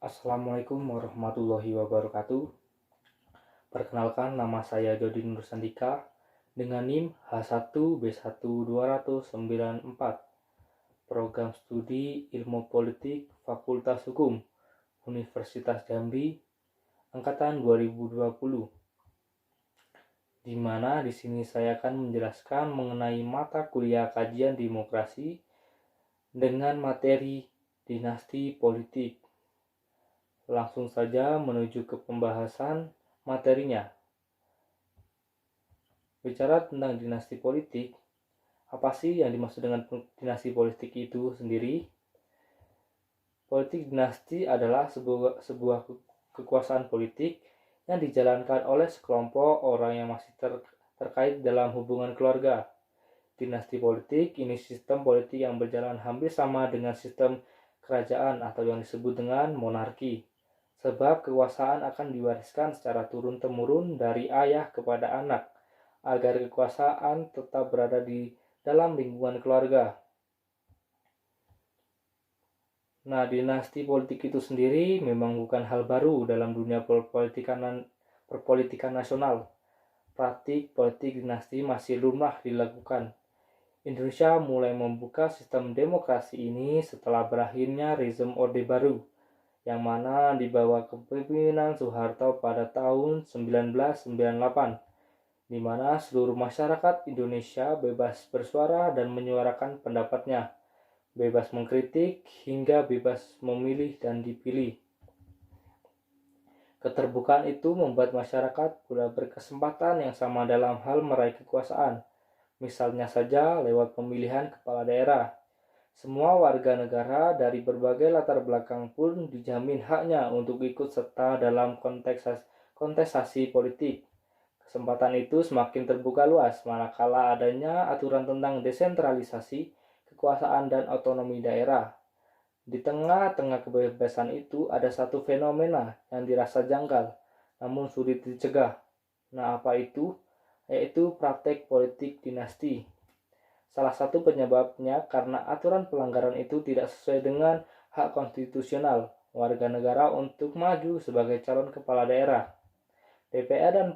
Assalamualaikum warahmatullahi wabarakatuh. Perkenalkan, nama saya Jody Nur Sandika dengan NIM H1B12094, Program Studi Ilmu Politik Fakultas Hukum Universitas Jambi angkatan 2020. Di mana di sini saya akan menjelaskan mengenai mata kuliah kajian demokrasi dengan materi dinasti politik. Langsung saja menuju ke pembahasan materinya. Bicara tentang dinasti politik, apa sih yang dimaksud dengan dinasti politik itu sendiri? Politik dinasti adalah sebuah kekuasaan politik yang dijalankan oleh sekelompok orang yang masih terkait dalam hubungan keluarga. Dinasti politik ini sistem politik yang berjalan hampir sama dengan sistem kerajaan atau yang disebut dengan monarki. Sebab kekuasaan akan diwariskan secara turun-temurun dari ayah kepada anak, agar kekuasaan tetap berada di dalam lingkungan keluarga. Nah, dinasti politik itu sendiri memang bukan hal baru dalam dunia perpolitikan nasional. Praktik politik dinasti masih lumrah dilakukan. Indonesia mulai membuka sistem demokrasi ini setelah berakhirnya rezim Orde Baru, yang mana dibawa kepemimpinan Soeharto pada tahun 1998, di mana seluruh masyarakat Indonesia bebas bersuara dan menyuarakan pendapatnya, bebas mengkritik hingga bebas memilih dan dipilih. Keterbukaan itu membuat masyarakat pula berkesempatan yang sama dalam hal meraih kekuasaan, misalnya saja lewat pemilihan kepala daerah. Semua warga negara dari berbagai latar belakang pun dijamin haknya untuk ikut serta dalam kontestasi politik. Kesempatan itu semakin terbuka luas manakala adanya aturan tentang desentralisasi kekuasaan dan otonomi daerah. Di tengah-tengah kebebasan itu ada satu fenomena yang dirasa janggal, namun sulit dicegah. Nah, apa itu? Yaitu praktek politik dinasti. Salah satu penyebabnya karena aturan pelanggaran itu tidak sesuai dengan hak konstitusional warga negara untuk maju sebagai calon kepala daerah. DPR dan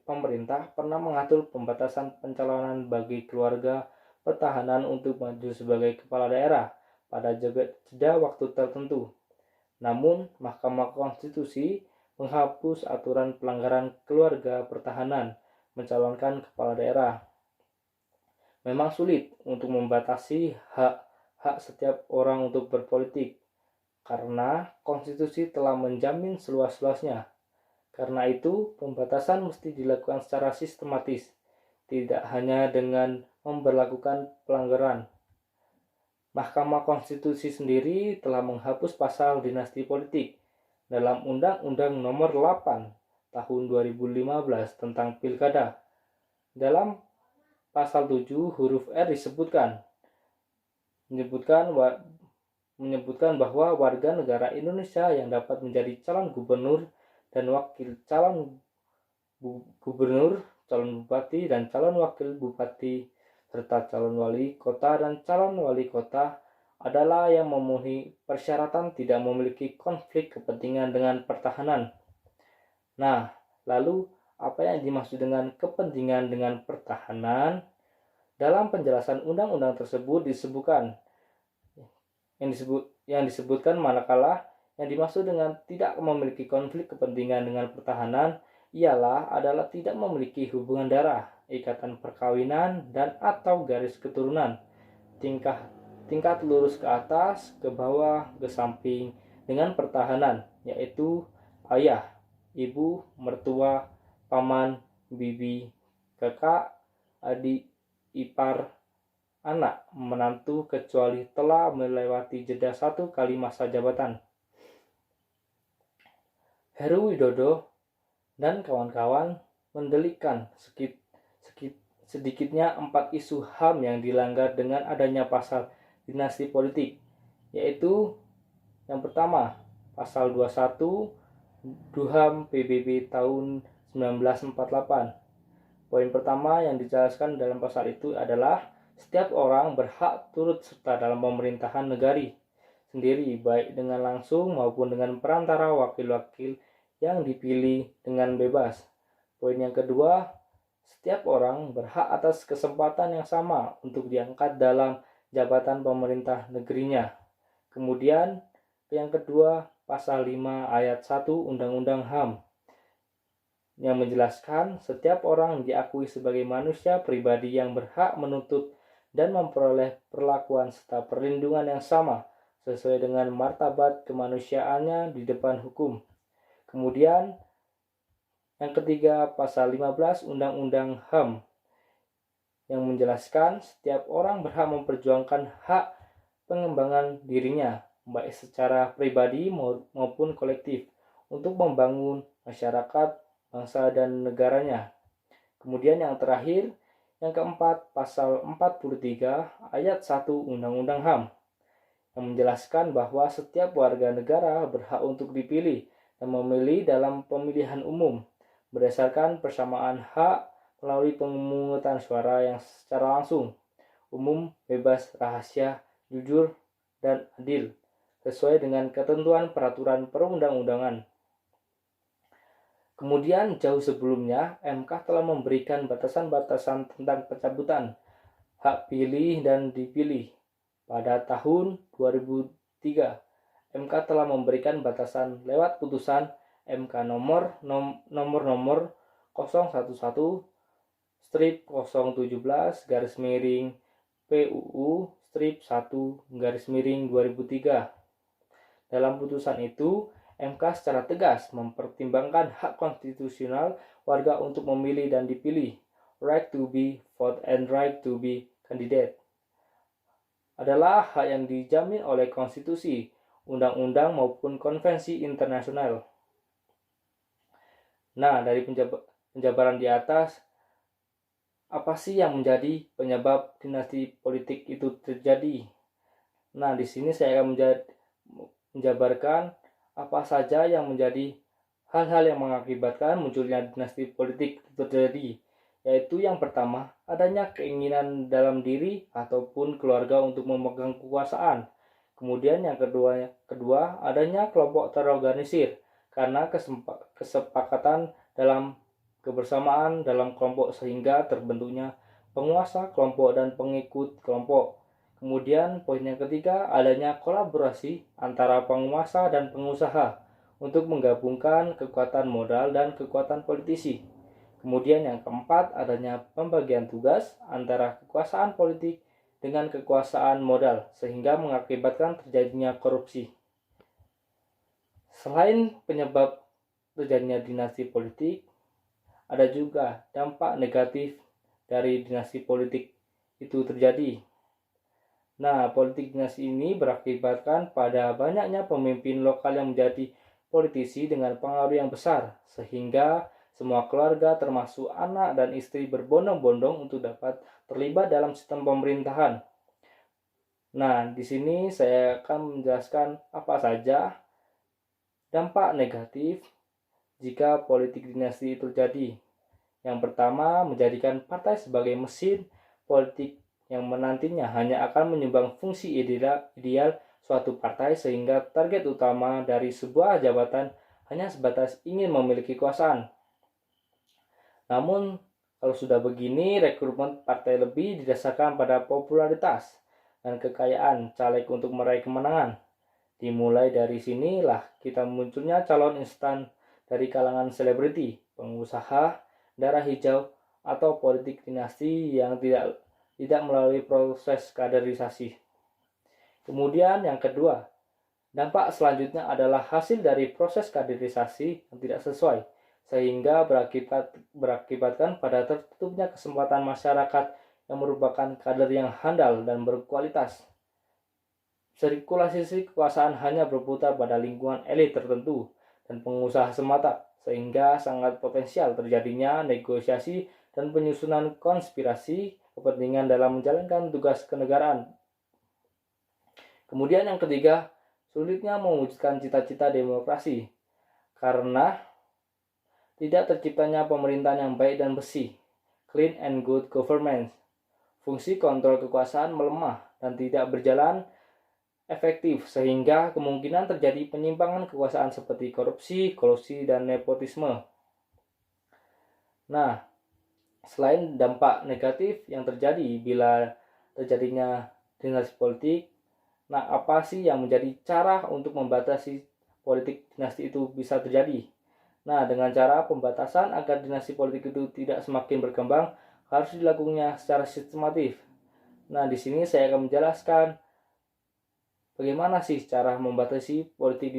pemerintah pernah mengatur pembatasan pencalonan bagi keluarga pertahanan untuk maju sebagai kepala daerah pada jeda waktu tertentu. Namun, Mahkamah Konstitusi menghapus aturan pelanggaran keluarga pertahanan mencalonkan kepala daerah. Memang sulit untuk membatasi hak setiap orang untuk berpolitik, karena konstitusi telah menjamin seluas-luasnya. Karena itu, pembatasan mesti dilakukan secara sistematis, tidak hanya dengan memberlakukan pelanggaran. Mahkamah Konstitusi sendiri telah menghapus pasal dinasti politik dalam Undang-Undang Nomor 8 Tahun 2015 tentang Pilkada. Dalam Pasal 7 huruf R menyebutkan bahwa warga negara Indonesia yang dapat menjadi calon gubernur dan wakil calon gubernur, calon bupati dan calon wakil bupati, serta calon wali kota dan calon wali kota adalah yang memenuhi persyaratan tidak memiliki konflik kepentingan dengan pertahanan. Nah, lalu apa yang dimaksud dengan kepentingan dengan pertahanan? Dalam penjelasan undang-undang tersebut disebutkan manakala yang dimaksud dengan tidak memiliki konflik kepentingan dengan pertahanan adalah tidak memiliki hubungan darah, ikatan perkawinan dan atau garis keturunan, tingkat lurus ke atas, ke bawah, ke samping dengan pertahanan, yaitu ayah, ibu, mertua, paman, bibi, kakak, adik, ipar, anak, menantu, kecuali telah melewati jeda 1 kali masa jabatan. Heru Widodo dan kawan-kawan mendalikan sedikitnya 4 isu HAM yang dilanggar dengan adanya pasal dinasti politik, yaitu yang pertama, pasal 21 DUHAM PBB tahun 1948. Poin pertama yang dijelaskan dalam pasal itu adalah setiap orang berhak turut serta dalam pemerintahan negari. sendiri, baik dengan langsung maupun dengan perantara wakil-wakil yang dipilih dengan bebas. Poin yang kedua, setiap orang berhak atas kesempatan yang sama untuk diangkat dalam jabatan pemerintah negerinya. Kemudian, yang kedua, pasal 5 ayat 1 Undang-Undang HAM yang menjelaskan setiap orang diakui sebagai manusia pribadi yang berhak menuntut dan memperoleh perlakuan serta perlindungan yang sama sesuai dengan martabat kemanusiaannya di depan hukum. Kemudian yang ketiga, pasal 15 Undang-Undang HAM yang menjelaskan setiap orang berhak memperjuangkan hak pengembangan dirinya baik secara pribadi maupun kolektif untuk membangun masyarakat, bangsa, dan negaranya. Kemudian yang terakhir, yang keempat, pasal 43 ayat 1 Undang-Undang HAM yang menjelaskan bahwa setiap warga negara berhak untuk dipilih dan memilih dalam pemilihan umum berdasarkan persamaan hak melalui pemungutan suara yang secara langsung, umum, bebas, rahasia, jujur, dan adil sesuai dengan ketentuan peraturan perundang-undangan. Kemudian jauh sebelumnya, MK telah memberikan batasan-batasan tentang pencabutan hak pilih dan dipilih. Pada tahun 2003, MK telah memberikan batasan lewat putusan MK nomor 011/PUU-1/2003. Dalam putusan itu, MK secara tegas mempertimbangkan hak konstitusional warga untuk memilih dan dipilih, right to be vote and right to be candidate, adalah hak yang dijamin oleh konstitusi, undang-undang maupun konvensi internasional. Nah, dari penjabaran di atas, apa sih yang menjadi penyebab dinasti politik itu terjadi? Nah, di sini saya akan menjabarkan apa saja yang menjadi hal-hal yang mengakibatkan munculnya dinasti politik terjadi, yaitu yang pertama, adanya keinginan dalam diri ataupun keluarga untuk memegang kekuasaan. Kemudian yang kedua, adanya kelompok terorganisir karena kesepakatan dalam kebersamaan dalam kelompok sehingga terbentuknya penguasa kelompok dan pengikut kelompok. Kemudian poin yang ketiga, adanya kolaborasi antara penguasa dan pengusaha untuk menggabungkan kekuatan modal dan kekuatan politisi. Kemudian yang keempat, adanya pembagian tugas antara kekuasaan politik dengan kekuasaan modal sehingga mengakibatkan terjadinya korupsi. Selain penyebab terjadinya dinasti politik, ada juga dampak negatif dari dinasti politik itu terjadi. Nah, politik dinasti ini berakibatkan pada banyaknya pemimpin lokal yang menjadi politisi dengan pengaruh yang besar, sehingga semua keluarga termasuk anak dan istri berbondong-bondong untuk dapat terlibat dalam sistem pemerintahan. Nah, di sini saya akan menjelaskan apa saja dampak negatif jika politik dinasti terjadi. Yang pertama, menjadikan partai sebagai mesin politik yang menantinya hanya akan menyumbang fungsi ideal suatu partai sehingga target utama dari sebuah jabatan hanya sebatas ingin memiliki kekuasaan. Namun, kalau sudah begini, rekrutmen partai lebih didasarkan pada popularitas dan kekayaan caleg untuk meraih kemenangan. Dimulai dari sinilah kita munculnya calon instan dari kalangan selebriti, pengusaha, darah hijau, atau politik dinasti yang tidak melalui proses kaderisasi. Kemudian yang kedua, dampak selanjutnya adalah hasil dari proses kaderisasi yang tidak sesuai, sehingga berakibatkan pada tertutupnya kesempatan masyarakat yang merupakan kader yang handal dan berkualitas. Sirkulasi kekuasaan hanya berputar pada lingkungan elit tertentu dan pengusaha semata, sehingga sangat potensial terjadinya negosiasi dan penyusunan konspirasi kepentingan dalam menjalankan tugas kenegaraan. Kemudian yang ketiga, sulitnya mewujudkan cita-cita demokrasi karena tidak terciptanya pemerintahan yang baik dan bersih, clean and good government. Fungsi kontrol kekuasaan melemah dan tidak berjalan efektif sehingga kemungkinan terjadi penyimpangan kekuasaan seperti korupsi, kolusi, dan nepotisme. Nah, selain dampak negatif yang terjadi bila terjadinya dinasti politik, nah apa sih yang menjadi cara untuk membatasi politik dinasti itu bisa terjadi? Nah, dengan cara pembatasan agar dinasti politik itu tidak semakin berkembang harus dilakukannya secara sistematif. Nah, di sini saya akan menjelaskan bagaimana sih cara membatasi politik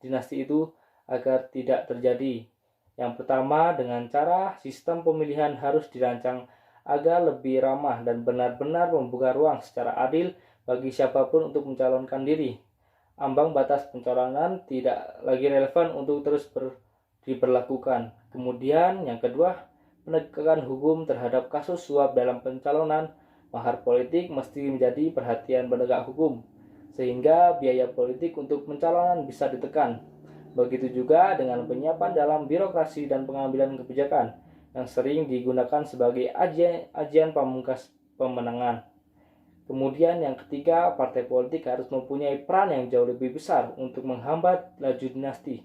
dinasti itu agar tidak terjadi. Yang pertama, dengan cara sistem pemilihan harus dirancang agar lebih ramah dan benar-benar membuka ruang secara adil bagi siapapun untuk mencalonkan diri. Ambang batas pencalonan tidak lagi relevan untuk terus diberlakukan. Kemudian yang kedua, penegakan hukum terhadap kasus suap dalam pencalonan. Mahar politik mesti menjadi perhatian penegak hukum, sehingga biaya politik untuk pencalonan bisa ditekan. Begitu juga dengan penyiapan dalam birokrasi dan pengambilan kebijakan yang sering digunakan sebagai ajian pamungkas pemenangan. Kemudian yang ketiga, partai politik harus mempunyai peran yang jauh lebih besar untuk menghambat laju dinasti.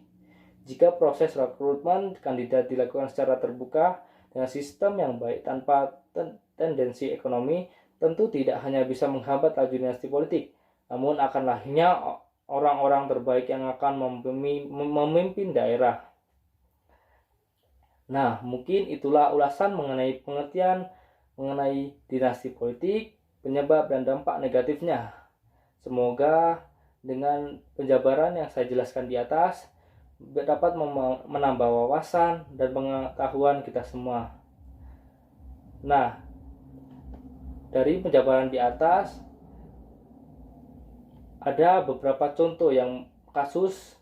Jika proses rekrutmen kandidat dilakukan secara terbuka dengan sistem yang baik tanpa tendensi ekonomi, tentu tidak hanya bisa menghambat laju dinasti politik, namun akan lahirnya orang-orang terbaik yang akan memimpin daerah. Nah, mungkin itulah ulasan mengenai pengertian mengenai dinasti politik, penyebab dan dampak negatifnya. Semoga dengan penjabaran yang saya jelaskan di atas dapat menambah wawasan dan pengetahuan kita semua. Nah, dari penjabaran di atas ada beberapa contoh yang kasus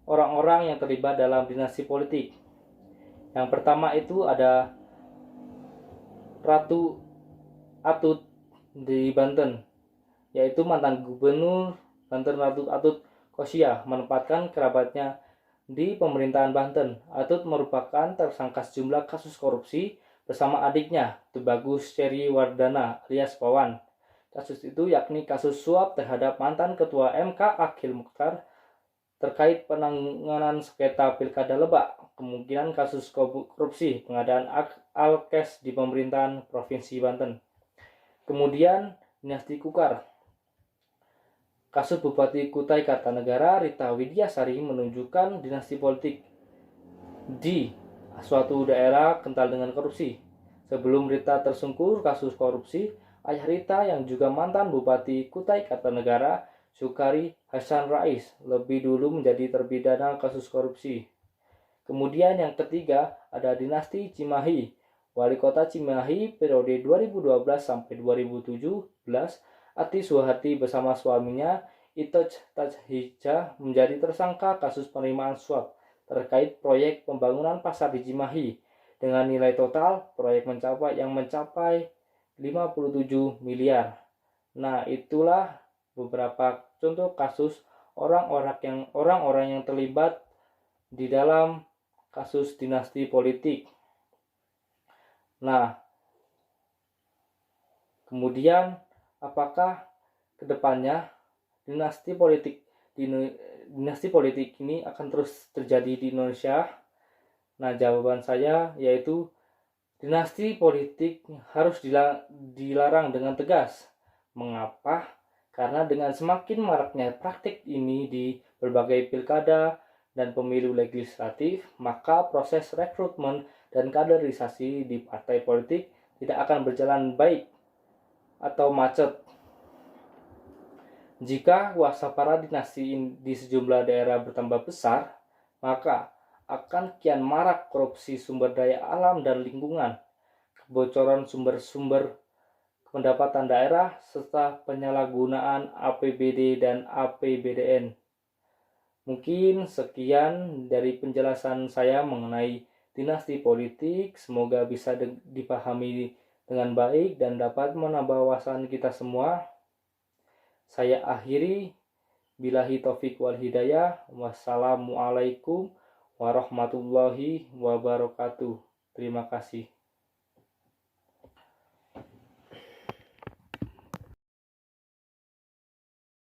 orang-orang yang terlibat dalam dinasti politik. Yang pertama itu ada Ratu Atut di Banten, yaitu mantan gubernur Banten Ratu Atut Kosia menempatkan kerabatnya di pemerintahan Banten. Atut merupakan tersangka sejumlah kasus korupsi bersama adiknya, Tubagus Ceri Wardana alias Wawan. Kasus itu yakni kasus suap terhadap mantan Ketua MK Akhil Mukhtar terkait penanganan sengketa Pilkada Lebak, kemungkinan kasus korupsi pengadaan Alkes di pemerintahan Provinsi Banten. Kemudian dinasti Kukar. Kasus Bupati Kutai Kartanegara Rita Widyasari menunjukkan dinasti politik di suatu daerah kental dengan korupsi. Sebelum Rita tersungkur kasus korupsi, ayah Rita yang juga mantan Bupati Kutai Kartanegara, Sukari Hasan Rais, lebih dulu menjadi terpidana kasus korupsi. Kemudian yang ketiga ada dinasti Cimahi. Wali Kota Cimahi periode 2012 sampai 2017, Ati Suharti bersama suaminya Itoj Tajhija menjadi tersangka kasus penerimaan suap terkait proyek pembangunan pasar di Cimahi dengan nilai total proyek mencapai 57 miliar. Nah, itulah beberapa contoh kasus orang-orang yang terlibat di dalam kasus dinasti politik. Nah, kemudian apakah kedepannya dinasti politik ini akan terus terjadi di Indonesia? Nah, jawaban saya yaitu dinasti politik harus dilarang dengan tegas. Mengapa? Karena dengan semakin maraknya praktik ini di berbagai pilkada dan pemilu legislatif, maka proses rekrutmen dan kaderisasi di partai politik tidak akan berjalan baik atau macet. Jika kuasa para dinasti di sejumlah daerah bertambah besar, maka akan kian marak korupsi sumber daya alam dan lingkungan, kebocoran sumber-sumber pendapatan daerah, serta penyalahgunaan APBD dan APBDN. Mungkin sekian dari penjelasan saya mengenai dinasti politik. Semoga bisa dipahami dengan baik dan dapat menambah wawasan kita semua. Saya akhiri, billahi taufiq wal hidayah. Wassalamualaikum warahmatullahi wabarakatuh. Terima kasih.